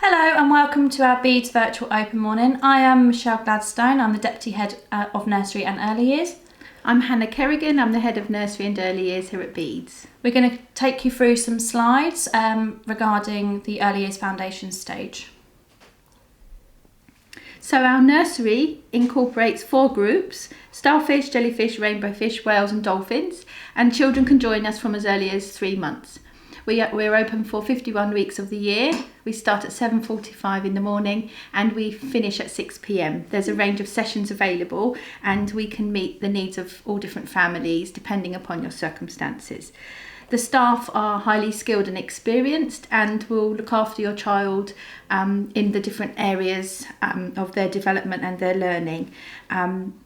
Hello and welcome to our Bede's Virtual Open Morning. I am Michelle Gladstone, I'm the Deputy Head of Nursery and Early Years. I'm Hannah Kerrigan, I'm the Head of Nursery and Early Years here at Bede's. We're going to take you through some slides regarding the Early Years Foundation stage. So our nursery incorporates 4 groups: starfish, jellyfish, rainbow fish, whales and dolphins, and children can join us from as early as 3 months. We're open for 51 weeks of the year. We start at 7:45 in the morning and we finish at 6 p.m. There's a range of sessions available and we can meet the needs of all different families depending upon your circumstances. The staff are highly skilled and experienced and will look after your child in the different areas of their development and their learning.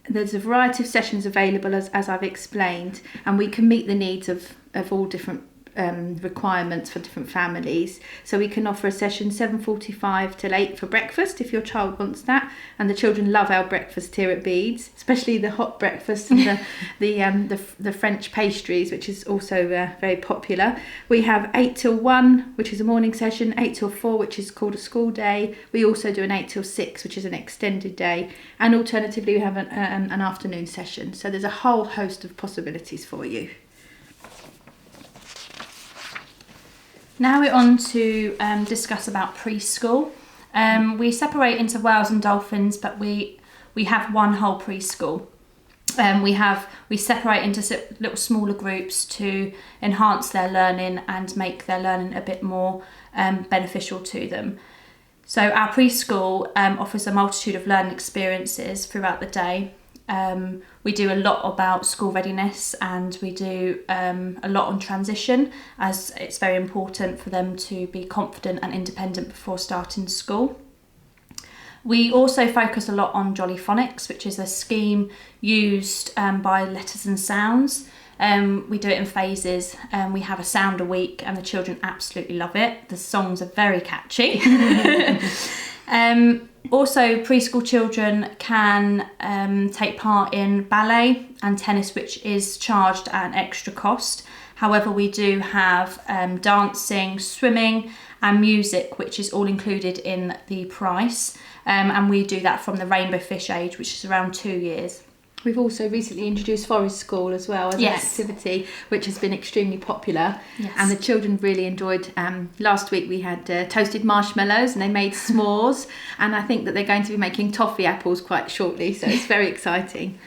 There's a variety of sessions available as I've explained, and we can meet the needs of all different requirements for different families. So we can offer a session 7:45 till 8 for breakfast if your child wants that, and the children love our breakfast here at Bede's, especially the hot breakfast and the French pastries, which is also very popular. We have 8 till 1, which is a morning session, 8 till 4, which is called a school day. We also do an 8 till 6, which is an extended day, and alternatively we have an afternoon session. So there's a whole host of possibilities for you. Now we're on to discuss about preschool. We separate into whales and dolphins, but we have one whole preschool. We separate into little smaller groups to enhance their learning and make their learning a bit more beneficial to them. So our preschool offers a multitude of learning experiences throughout the day. We do a lot about school readiness, and we do a lot on transition, as it's very important for them to be confident and independent before starting school. We also focus a lot on Jolly Phonics, which is a scheme used by letters and sounds. We do it in phases. We have a sound a week and the children absolutely love it. The songs are very catchy. Also, preschool children can take part in ballet and tennis, which is charged at an extra cost. However, we do have dancing, swimming and music, which is all included in the price. And we do that from the rainbow fish age, which is around 2 years. We've also recently introduced Forest School as well as an activity, which has been extremely popular. Yes. And the children really enjoyed. Last week we had toasted marshmallows and they made s'mores, and I think that they're going to be making toffee apples quite shortly, so it's very exciting.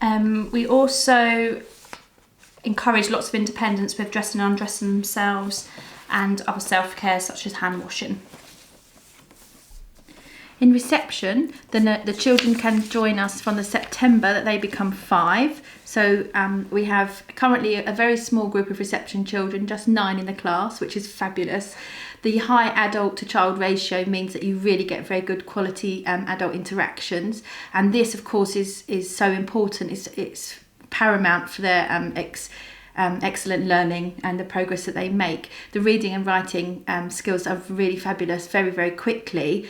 We also encourage lots of independence with dressing and undressing themselves and other self-care such as hand washing. In reception, the children can join us from the September that they become 5. So we have currently a very small group of reception children, just 9 in the class, which is fabulous. The high adult to child ratio means that you really get very good quality adult interactions. And this, of course, is so important. It's paramount for their excellent learning and the progress that they make. The reading and writing skills are really fabulous very, very quickly.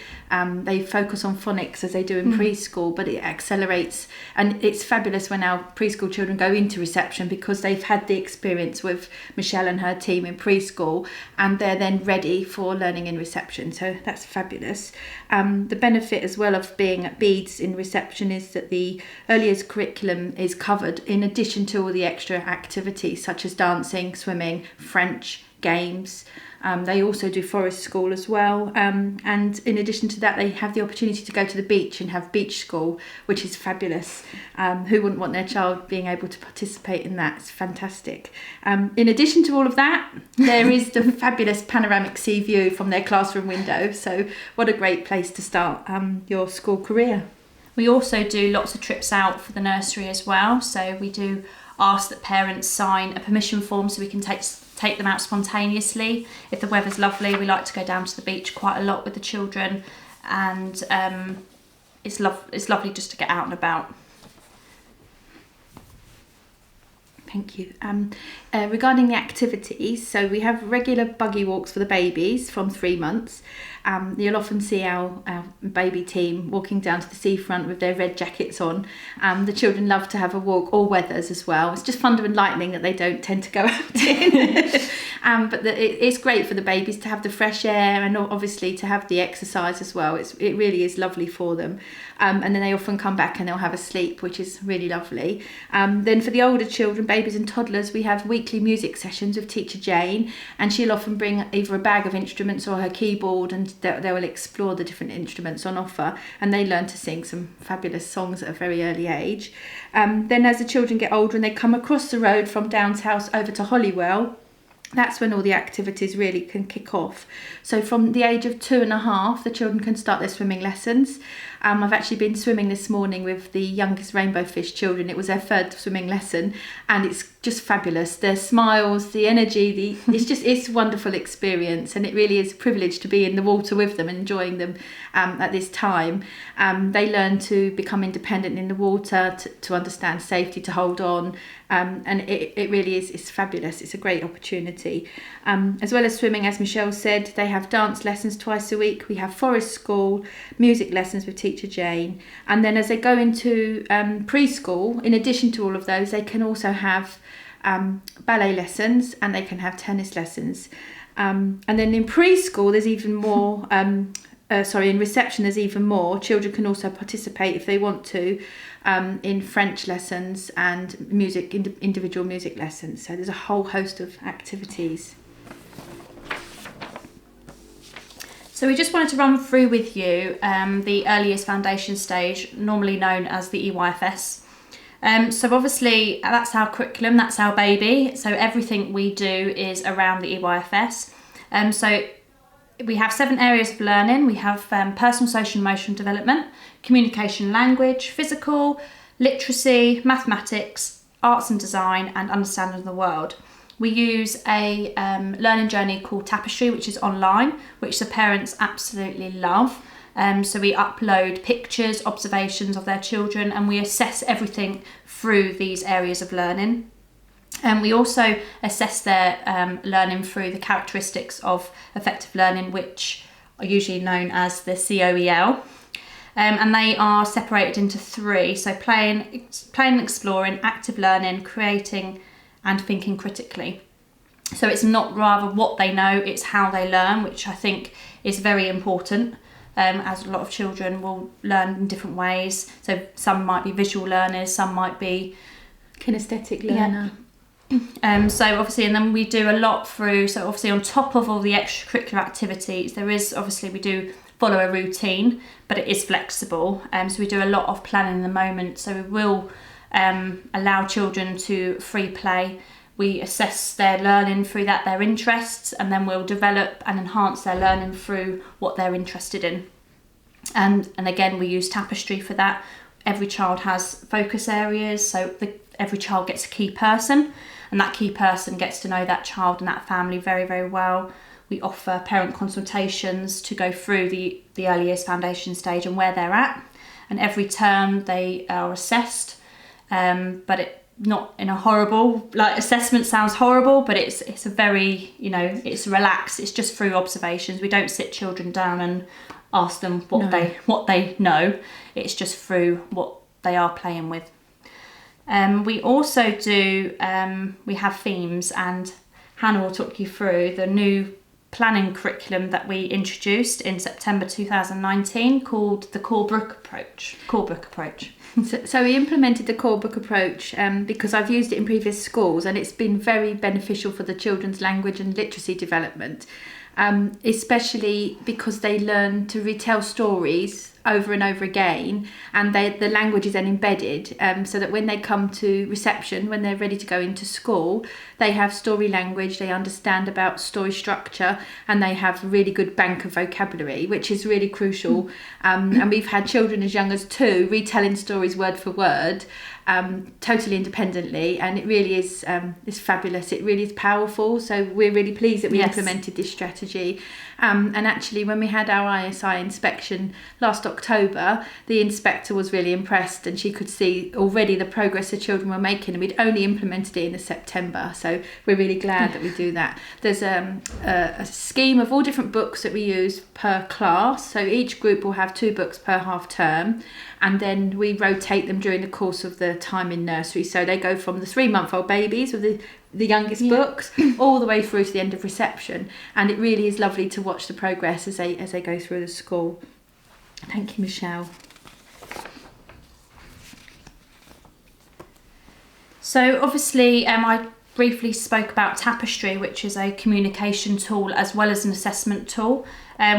They focus on phonics as they do in preschool, but it accelerates, and it's fabulous when our preschool children go into reception because they've had the experience with Michelle and her team in preschool and they're then ready for learning in reception. So that's fabulous. The benefit as well of being at Bede's in reception is that the early years curriculum is covered in addition to all the extra activities such as dancing, swimming, French, games. They also do Forest School as well, and in addition to that they have the opportunity to go to the beach and have beach school, which is fabulous. Who wouldn't want their child being able to participate in that? It's fantastic. In addition to all of that, there is the fabulous panoramic sea view from their classroom window, so what a great place to start your school career. We also do lots of trips out for the nursery as well, so we do ask that parents sign a permission form so we can take them out spontaneously. If the weather's lovely, we like to go down to the beach quite a lot with the children, and it's lovely just to get out and about. Thank you. Regarding the activities, so we have regular buggy walks for the babies from 3 months. You'll often see our baby team walking down to the seafront with their red jackets on. The children love to have a walk, all weathers as well. It's just fun and lightning that they don't tend to go out in. But it's great for the babies to have the fresh air and obviously to have the exercise as well. It really is lovely for them. And then they often come back and they'll have a sleep, which is really lovely. Then for the older children, babies and toddlers, we have weekly music sessions with teacher Jane, and she'll often bring either a bag of instruments or her keyboard, and they will explore the different instruments on offer, and they learn to sing some fabulous songs at a very early age. Then as the children get older and they come across the road from Downs House over to Holywell, that's when all the activities really can kick off. So from the age of 2.5, the children can start their swimming lessons. I've actually been swimming this morning with the youngest rainbow fish children. It was their 3rd swimming lesson, and it's just fabulous. Their smiles, the energy, it's a wonderful experience, and it really is a privilege to be in the water with them and enjoying them at this time. They learn to become independent in the water, to understand safety, to hold on, and it really is, it's fabulous. It's a great opportunity. As well as swimming, as Michelle said, they have dance lessons twice a week. We have forest school, music lessons with teacher Jane, and then as they go into preschool, in addition to all of those, they can also have ballet lessons, and they can have tennis lessons. And then in preschool, there's even more. In reception, there's even more. Children can also participate if they want to in French lessons and individual music lessons. So there's a whole host of activities. So we just wanted to run through with you the earliest foundation stage, normally known as the EYFS. So obviously that's our curriculum, that's our baby. So everything we do is around the EYFS. So we have 7 areas of learning. We have personal, social, emotional development, communication, language, physical, literacy, mathematics, arts and design, and understanding of the world. We use a learning journey called Tapestry, which is online, which the parents absolutely love. So we upload pictures, observations of their children, and we assess everything through these areas of learning. And we also assess their learning through the characteristics of effective learning, which are usually known as the COEL. And they are separated into 3. So playing and exploring, active learning, creating and thinking critically. So it's not rather what they know, it's how they learn, which I think is very important. As a lot of children will learn in different ways. So some might be visual learners, some might be kinesthetic learner. Yeah. So obviously, and then we do a lot through, so obviously on top of all the extracurricular activities, there is obviously, we do follow a routine, but it is flexible. So we do a lot of planning in the moment. So we will allow children to free play. We assess their learning through that, their interests, and then we'll develop and enhance their learning through what they're interested in. And again, we use Tapestry for that. Every child has focus areas, so every child gets a key person, and that key person gets to know that child and that family very, very well. We offer parent consultations to go through the early years foundation stage and where they're at. And every term they are assessed, but not in a horrible, like assessment sounds horrible, but it's a very, it's relaxed. It's just through observations. We don't sit children down and ask them what they know. It's just through what they are playing with. We also do, we have themes, and Hannah will talk you through the new planning curriculum that we introduced in September 2019 called the Core Book Approach. So we implemented the core book approach because I've used it in previous schools, and it's been very beneficial for the children's language and literacy development, especially because they learn to retell stories over and over again, and the language is then embedded, so that when they come to reception, when they're ready to go into school, they have story language, they understand about story structure, and they have a really good bank of vocabulary, which is really crucial. And we've had children as young as 2 retelling stories word for word, totally independently, and it really is it's fabulous. It really is powerful. So we're really pleased that we implemented this strategy. And actually, when we had our ISI inspection last October, the inspector was really impressed, and she could see already the progress the children were making, and we'd only implemented it in September. So we're really glad that we do that. There's a scheme of all different books that we use per class. So each group will have 2 books per half term, and then we rotate them during the course of the time in nursery. So they go from the 3-month-old babies with the youngest books all the way through to the end of reception, and it really is lovely to watch the progress as they go through the school. Thank you, Michelle. So obviously I briefly spoke about Tapestry, which is a communication tool as well as an assessment tool.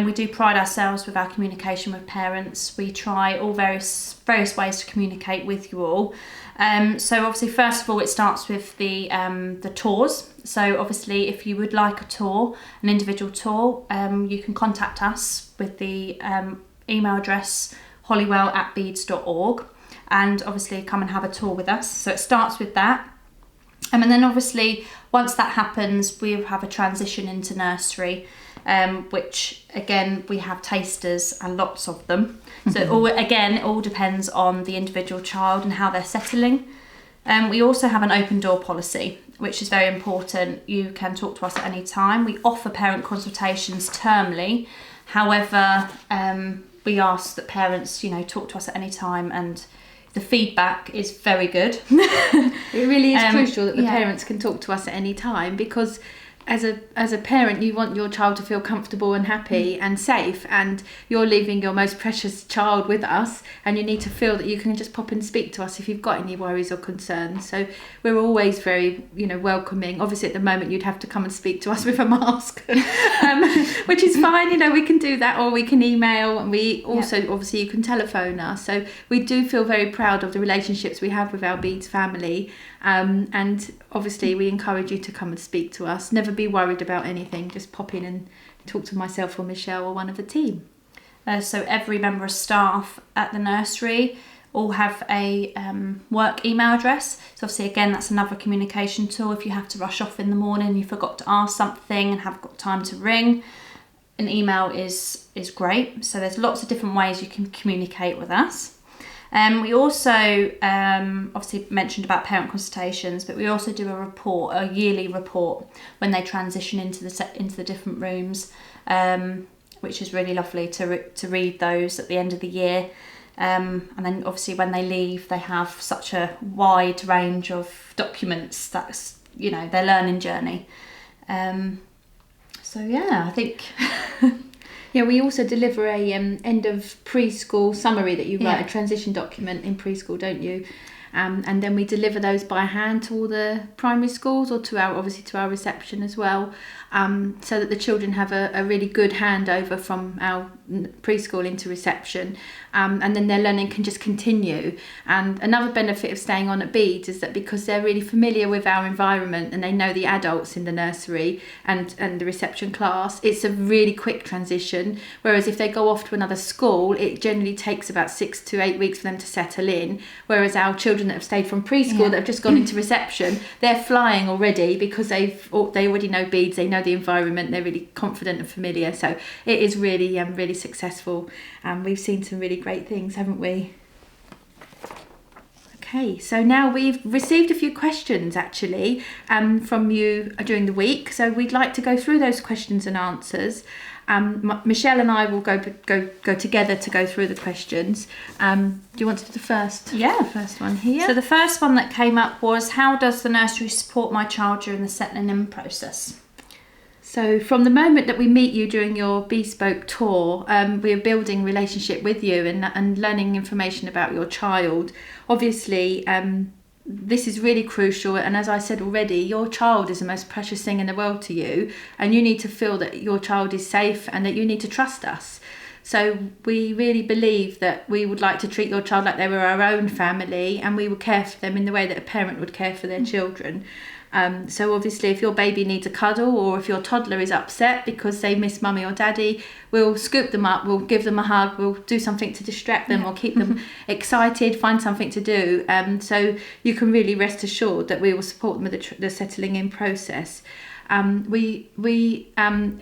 We do pride ourselves with our communication with parents. We try all various ways to communicate with you all. So obviously, first of all, it starts with the tours. So obviously, if you would like a tour, an individual tour, you can contact us with the email address hollywell@bedes.org, and obviously come and have a tour with us. So it starts with that. And then obviously, once that happens, we have a transition into nursery, which again, we have tasters and lots of them. So it all depends on the individual child and how they're settling. We also have an open door policy, which is very important. You can talk to us at any time. We offer parent consultations termly. However, we ask that parents, talk to us at any time, and the feedback is very good. It really is crucial that the parents can talk to us at any time, because as a parent, you want your child to feel comfortable and happy and safe, and you're leaving your most precious child with us, and you need to feel that you can just pop and speak to us if you've got any worries or concerns. So we're always very welcoming. Obviously at the moment you'd have to come and speak to us with a mask, which is fine. We can do that, or we can email, and we also obviously you can telephone us. So we do feel very proud of the relationships we have with our Bedes family, and obviously we encourage you to come and speak to us. Never be worried about anything, just pop in and talk to myself or Michelle or one of the team. So every member of staff at the nursery all have a work email address. So obviously again, that's another communication tool. If you have to rush off in the morning, you forgot to ask something and have got time to ring, an email is great. So there's lots of different ways you can communicate with us. We also obviously mentioned about parent consultations, but we also do a yearly report when they transition into the different rooms, which is really lovely to read those at the end of the year. And then obviously when they leave, they have such a wide range of documents. That's their learning journey. So I think. Yeah, we also deliver a end of preschool summary that you write, a transition document in preschool, don't you? And then we deliver those by hand to all the primary schools, or to our reception as well, so that the children have a really good handover from our preschool into reception, and then their learning can just continue. And another benefit of staying on at Bede is that because they're really familiar with our environment and they know the adults in the nursery and the reception class, it's a really quick transition. Whereas if they go off to another school, it generally takes about 6 to 8 weeks for them to settle in. Whereas our children that have stayed from preschool that have just gone into reception, they're flying already, because they already know Bedes, they know the environment, they're really confident and familiar. So it is really really successful, and we've seen some really great things, haven't we? Okay, so now we've received a few questions actually from you during the week, so we'd like to go through those questions and answers. Michelle and I will go together to go through the questions. Do you want to do the first? Yeah. The first one here. So the first one that came up was, how does the nursery support my child during the settling in process? So from the moment that we meet you during your bespoke tour, we are building relationship with you and learning information about your child. Obviously, this is really crucial, and as I said already, your child is the most precious thing in the world to you, and you need to feel that your child is safe and that you need to trust us. So we really believe that we would like to treat your child like they were our own family, and we would care for them in the way that a parent would care for their children. So obviously if your baby needs a cuddle, or if your toddler is upset because they miss mummy or daddy, we'll scoop them up, we'll give them a hug, we'll do something to distract them or keep them excited, find something to do. So you can really rest assured that we will support them with the settling in process. we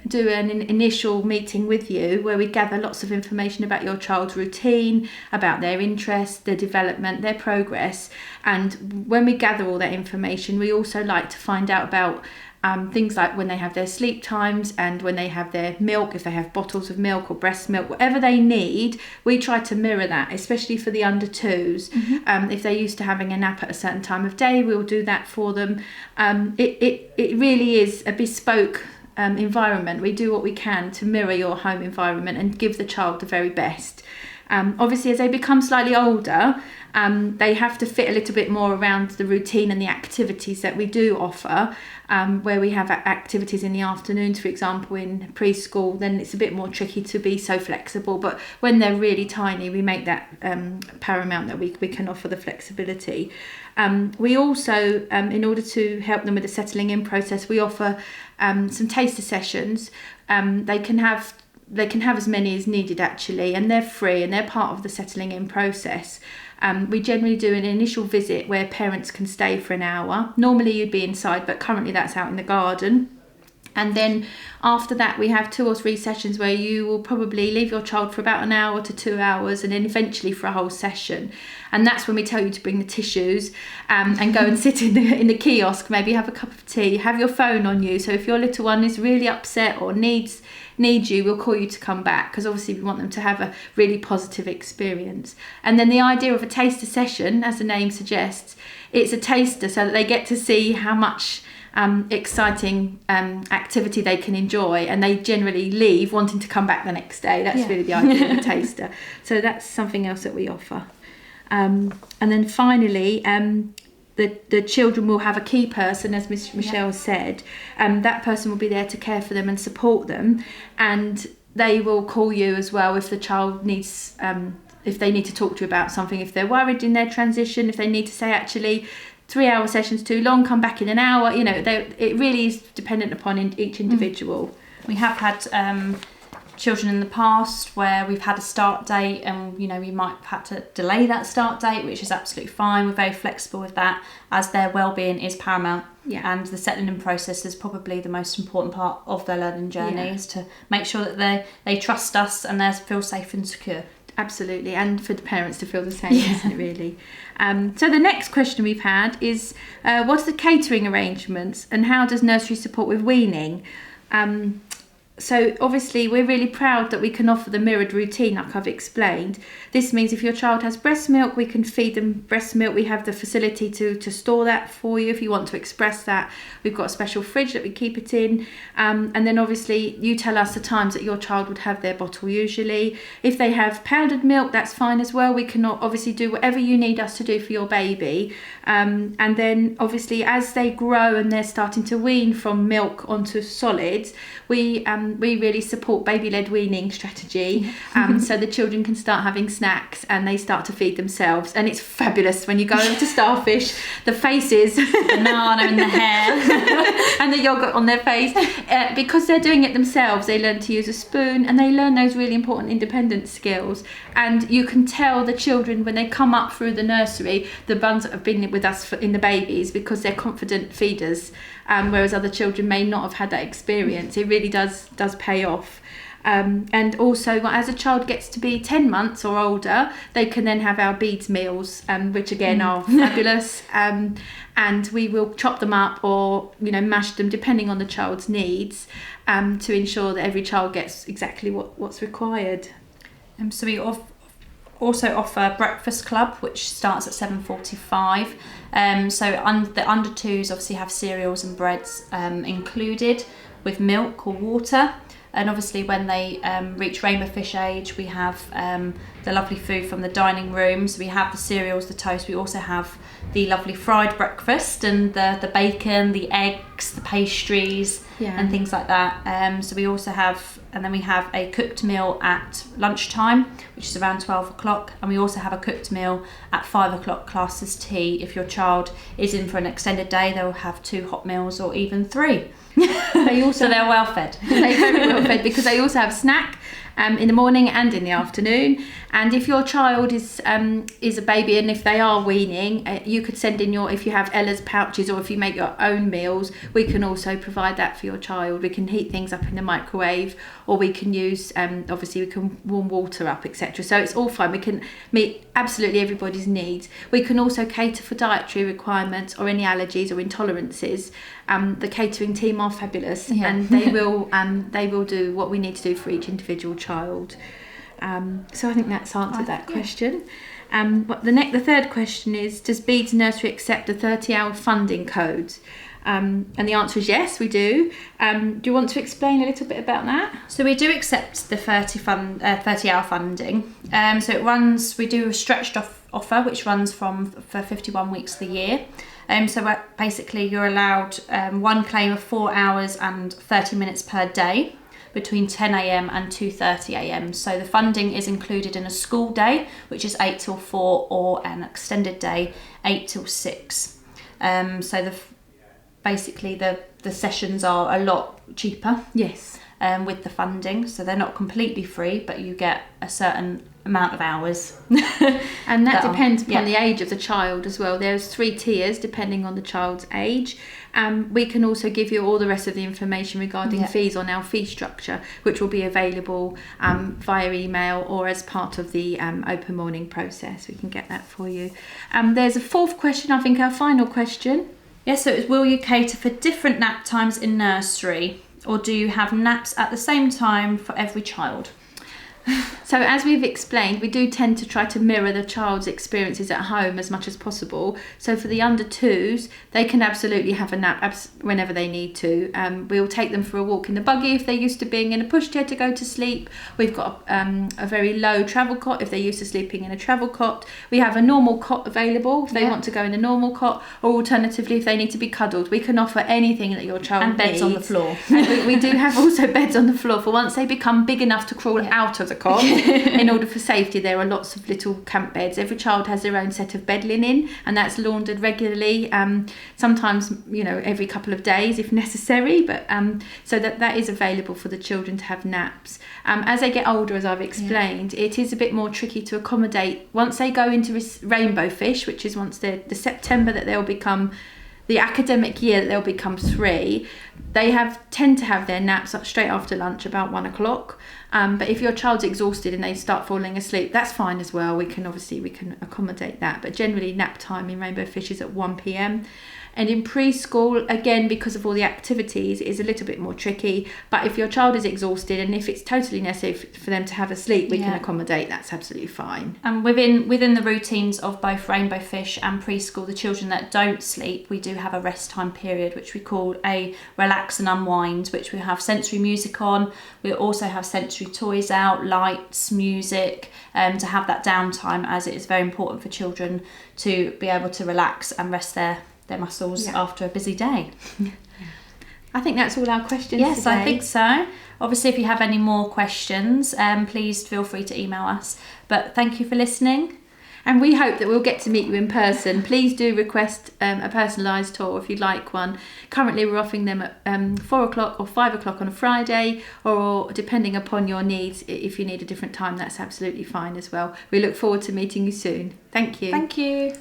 do an initial meeting with you where we gather lots of information about your child's routine, about their interests, their development, their progress. And when we gather all that information, we also like to find out about things like when they have their sleep times and when they have their milk, if they have bottles of milk or breast milk, whatever they need, we try to mirror that, especially for the under twos. If they're used to having a nap at a certain time of day, we'll do that for them. It really is a bespoke environment. We do what we can to mirror your home environment and give the child the very best. Obviously, as they become slightly older, they have to fit a little bit more around the routine and the activities that we do offer, where we have activities in the afternoons, for example, in preschool. Then it's a bit more tricky to be so flexible. But when they're really tiny, we make that paramount that we can offer the flexibility. We also, in order to help them with the settling in process, we offer some taster sessions. They can have as many as needed, actually, and they're free and they're part of the settling in process. We generally do an initial visit where parents can stay for an hour. Normally you'd be inside, but currently that's out in the garden. And then after that, we have 2 or 3 sessions where you will probably leave your child for about an hour to 2 hours, and then eventually for a whole session. And that's when we tell you to bring the tissues and go and sit in the kiosk, maybe have a cup of tea, have your phone on you. So if your little one is really upset or needs you, we'll call you to come back, because obviously we want them to have a really positive experience. And then the idea of a taster session, as the name suggests, it's a taster so that they get to see how much exciting activity they can enjoy, and they generally leave wanting to come back the next day. That's really the idea of a taster. So that's something else that we offer. And then finally, the children will have a key person, as Michelle said. That person will be there to care for them and support them, and they will call you as well if the child needs, if they need to talk to you about something, if they're worried in their transition, if they need to say, actually, 3-hour session's too long, come back in an hour. It really is dependent upon each individual. We have had children in the past where we've had a start date, and we might have had to delay that start date, which is absolutely fine. We're very flexible with that, as their well-being is paramount. And the settling in process is probably the most important part of their learning journey, is to make sure that they trust us and they feel safe and secure. Absolutely, and for the parents to feel the same, isn't it, really? So the next question we've had is, what's the catering arrangements and how does nursery support with weaning? So obviously we're really proud that we can offer the mirrored routine, like I've explained. This means if your child has breast milk, we can feed them breast milk. We have the facility to store that for you if you want to express that. We've got a special fridge that we keep it in. And then obviously you tell us the times that your child would have their bottle usually. If they have powdered milk, that's fine as well. We can obviously do whatever you need us to do for your baby. And then obviously as they grow and they're starting to wean from milk onto solids, we really support baby-led weaning strategy, so the children can start having snacks and they start to feed themselves. And it's fabulous when you go over to Starfish, the faces, the banana in the hair and the yogurt on their face, because they're doing it themselves. They learn to use a spoon and they learn those really important independence skills. And you can tell the children when they come up through the nursery, the ones that have been with us in the babies, because they're confident feeders, whereas other children may not have had that experience. It really does pay off. And also, as a child gets to be 10 months or older, they can then have our beads meals, which again are fabulous. And we will chop them up or mash them depending on the child's needs, to ensure that every child gets exactly what's required. So we also offer breakfast club, which starts at 7:45. So the under twos obviously have cereals and breads included with milk or water. And obviously when they reach rainbow fish age, we have the lovely food from the dining room. So we have the cereals, the toast. We also have the lovely fried breakfast and the bacon, the eggs, the pastries, and things like that. So we also have, and then we have a cooked meal at lunchtime, which is around 12 o'clock. And we also have a cooked meal at 5 o'clock, classed as tea. If your child is in for an extended day, they'll have 2 hot meals or even 3. So they're well fed. They're very well fed, because they also have snack in the morning and in the afternoon. And if your child is a baby, and if they are weaning, you could send in if you have Ella's pouches, or if you make your own meals, we can also provide that for your child. We can heat things up in the microwave, or we can use, obviously we can warm water up, etc. So it's all fine. We can meet absolutely everybody's needs. We can also cater for dietary requirements or any allergies or intolerances. The catering team are fabulous, and they will do what we need to do for each individual child. So I think that's answered that question. But the third question is, does Bede Nursery accept the 30-hour funding code? And the answer is yes, we do. Do you want to explain a little bit about that? So we do accept the 30-hour funding. So we do a stretched offer, which runs for 51 weeks of the year. So basically you're allowed one claim of 4 hours and 30 minutes per day between 10 a.m. and 2:30 a.m. So the funding is included in a school day, which is 8 till 4, or an extended day, 8 till 6. So basically the sessions are a lot cheaper. Yes. With the funding, so they're not completely free, but you get a certain amount of hours. And that depends upon the age of the child as well. There's 3 tiers depending on the child's age. We can also give you all the rest of the information regarding fees on our fee structure, which will be available via email or as part of the open morning process. We can get that for you. There's a fourth question, I think our final question. Yes, so it's, will you cater for different nap times in nursery, or do you have naps at the same time for every child? So as we've explained, we do tend to try to mirror the child's experiences at home as much as possible. So for the under 2s, they can absolutely have a nap whenever they need to. We'll take them for a walk in the buggy if they're used to being in a pushchair to go to sleep. We've got a very low travel cot if they're used to sleeping in a travel cot. We have a normal cot available if they want to go in a normal cot, or alternatively if they need to be cuddled. We can offer anything that your child needs. And beds on the floor. And we do have also beds on the floor for once they become big enough to crawl out of the cot. In order for safety, there are lots of little camp beds. Every child has their own set of bed linen, and that's laundered regularly, sometimes every couple of days if necessary, but so that is available for the children to have naps. As they get older, as I've explained, it is a bit more tricky to accommodate. Once they go into rainbow fish, which is once the September that they'll become the academic year that they'll become 3, they tend to have their naps up straight after lunch about 1 o'clock. But if your child's exhausted and they start falling asleep, that's fine as well. We can accommodate that. But generally nap time in rainbow fish is at 1 p.m. And in preschool, again, because of all the activities, it is a little bit more tricky. But if your child is exhausted and if it's totally necessary for them to have a sleep, we can accommodate. That's absolutely fine. And within the routines of both rainbow fish and preschool, the children that don't sleep, we do have a rest time period, which we call a relax and unwind, which we have sensory music on. We also have sensory toys out, lights, music, to have that downtime, as it is very important for children to be able to relax and rest their muscles after a busy day. I think that's all our questions Yes, today. I think so. Obviously, if you have any more questions, please feel free to email us. But thank you for listening. And we hope that we'll get to meet you in person. Please do request a personalised tour if you'd like one. Currently we're offering them at 4 o'clock or 5 o'clock on a Friday, or depending upon your needs, if you need a different time, that's absolutely fine as well. We look forward to meeting you soon. Thank you. Thank you.